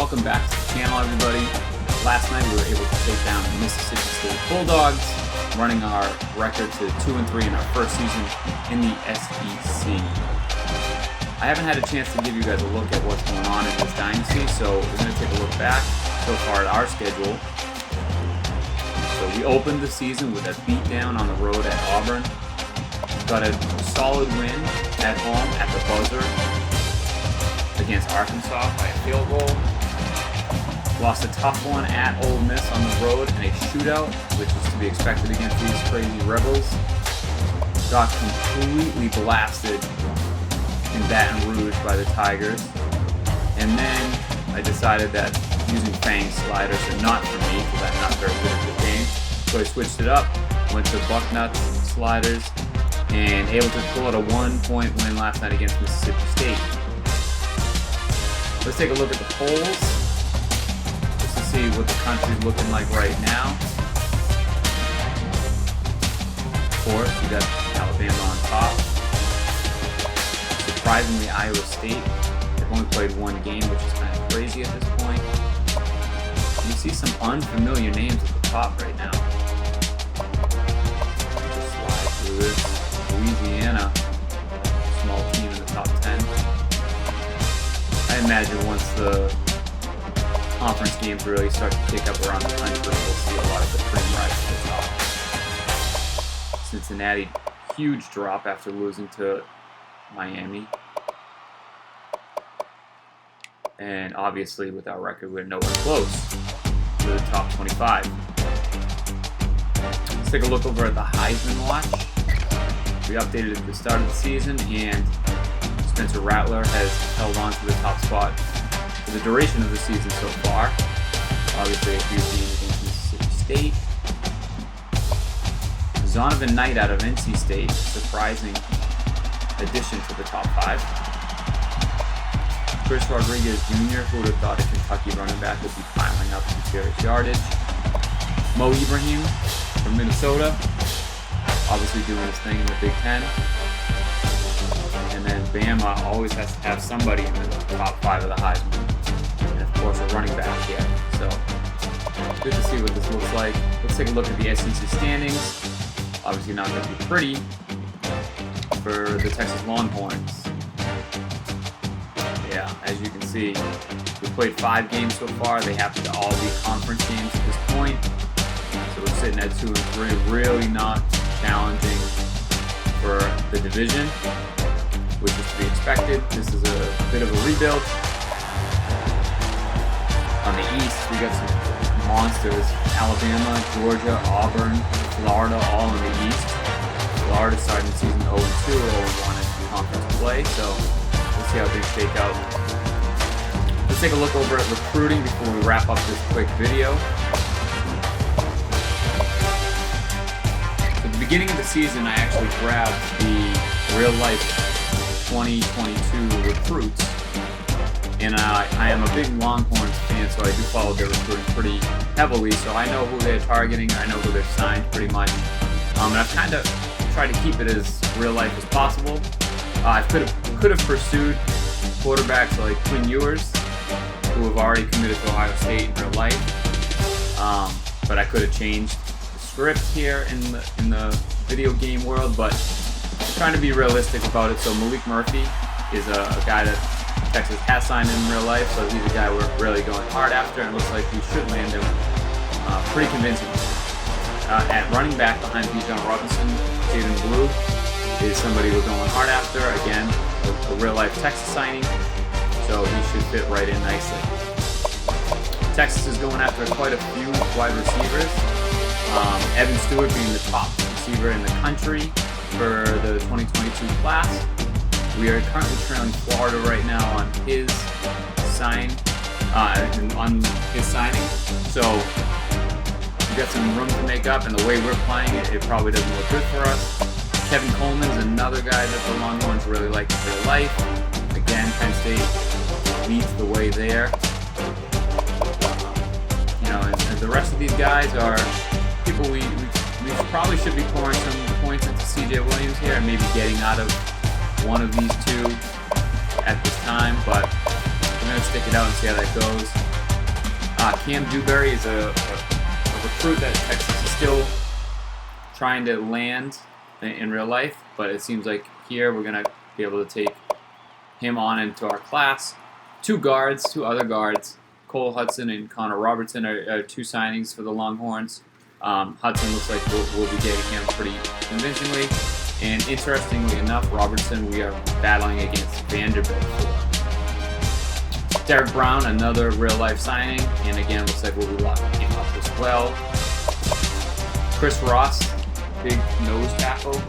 Welcome back to the channel, everybody. Last night we were able to take down the Mississippi State Bulldogs, running our record to 2-3 in our first season in the SEC. I haven't had a chance to give you guys a look at what's going on in this dynasty, so we're going to take a look back so far at our schedule. So we opened the season with a beatdown on the road at Auburn. Got a solid win at home at the buzzer against Arkansas by a field goal. Lost a tough one at Ole Miss on the road in a shootout, which is to be expected against these crazy Rebels. Got completely blasted in Baton Rouge by the Tigers. And then I decided that using Fang sliders are not for me because I'm not very good at the game. So I switched it up, went to Bucknuts sliders, and able to pull out a 1-point win last night against Mississippi State. Let's take a look at the polls just to see what the country's looking like right now. Of course, we got Alabama on top. Surprisingly, Iowa State, they've only played one game, which is kind of crazy at this point. You see some unfamiliar names at the top right now. Just slide through this. Louisiana, small team in the top 10. I imagine once the conference games really start to kick up around the country, we'll see a lot of the cream rise to the top. Cincinnati, huge drop after losing to Miami. And obviously with our record, we're nowhere close to the top 25. Let's take a look over at the Heisman watch. We updated at the start of the season, and Spencer Rattler has held on to the top spot for the duration of the season so far. Obviously a huge game against Mississippi State. Zonovan Knight out of NC State, surprising addition to the top 5. Chris Rodriguez Jr., who would have thought a Kentucky running back would be piling up some serious yardage. Mo Ibrahim from Minnesota, obviously doing his thing in the Big Ten. And then Bama always has to have somebody in the top 5 of the Heisman. And of course a running back here. So good to see what this looks like. Let's take a look at the SEC standings. Obviously not going to be pretty for the Texas Longhorns. Yeah, as you can see, we played 5 games so far. They happen to all be conference games at this point. So we're sitting at 2-3, really not challenging for the division, which is to be expected. This is a bit of a rebuild. On the East, we got some monsters. Alabama, Georgia, Auburn, Florida, all in the East. Florida starting the season 0-2 or 0-1 in conference play, so we'll see how things shake out. Let's take a look over at recruiting before we wrap up this quick video. At the beginning of the season, I actually grabbed the real-life 2022 recruits, and I am a big Longhorns fan, so I do follow their recruiting pretty heavily, so I know who they're targeting, I know who they've signed pretty much, and I've kind of tried to keep it as real-life as possible. I could have pursued quarterbacks like Quinn Ewers, who have already committed to Ohio State in real life, but I could have changed the script here in the video game world, but I'm trying to be realistic about it. So Malik Murphy is a guy that Texas has signed in real life, so he's a guy we're really going hard after, and it looks like we should land him pretty convincingly. At running back behind Bijan Robinson, Jaden Blue is somebody we're going hard after. Again, a real life Texas signing, so he should fit right in nicely. Texas is going after quite a few wide receivers. Evan Stewart being the top receiver in the country for the 2022 class. We are currently trailing Florida right now on his signing. So we've got some room to make up, and the way we're playing it, it probably doesn't look good for us. Kevin Coleman's another guy that the Longhorns really like in real life. Again, Penn State leads the way there. And the rest of these guys are people we probably should be pouring some points into C.J. Williams here and maybe getting out of one of these two at this time, but we're going to stick it out and see how that goes. Cam Dewberry is a recruit that Texas is still trying to land in real life, but it seems like here we're going to be able to take him on into our class. Two other guards, Cole Hudson and Connor Robertson are two signings for the Longhorns. Hudson looks like we'll be getting him pretty convincingly. And interestingly enough, Robertson we are battling against Vanderbilt for. Derek Brown, another real-life signing, and again, looks like we'll be locking him up as well. Chris Ross, big nose tackle,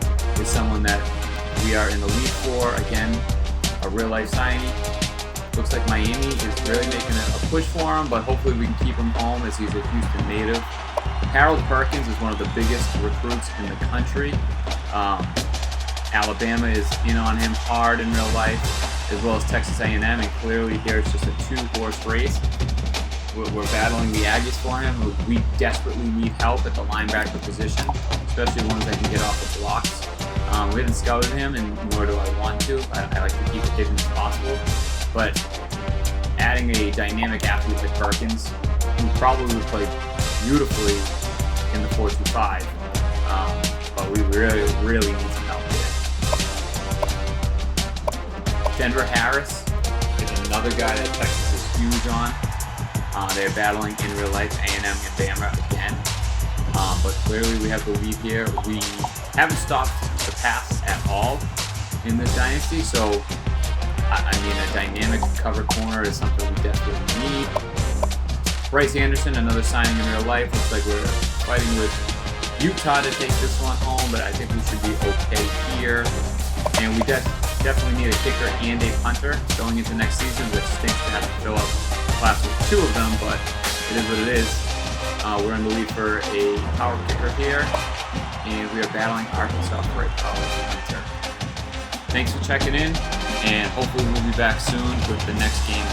is someone that we are in the lead for. Again, a real-life signing. Looks like Miami is really making a push for him, but hopefully we can keep him home as he's a Houston native. Harold Perkins is one of the biggest recruits in the country. Alabama is in on him hard in real life, as well as Texas A&M, and clearly here it's just a two-horse race. We're battling the Aggies for him. We desperately need help at the linebacker position, especially ones that can get off the blocks. We haven't scouted him, and nor do I want to. I like to keep it hidden as possible. But adding a dynamic athlete like Perkins, who probably would play beautifully in the 4-2-5, but we really need some help there. Denver Harris is another guy that Texas is huge on. They're battling in real life A&M and Bama again, but clearly we have the lead here. We haven't stopped the pass at all in this dynasty, so I mean, a dynamic cover corner is something we desperately need. Bryce Anderson, another signing in real life. Looks like we're fighting with Utah to take this one home, but I think we should be okay here. And we definitely need a kicker and a punter going into next season, which stinks to have to fill up a class with two of them, but it is what it is. We're in the lead for a power kicker here, and we are battling Arkansas for a power punter. Thanks for checking in, and hopefully we'll be back soon with the next game.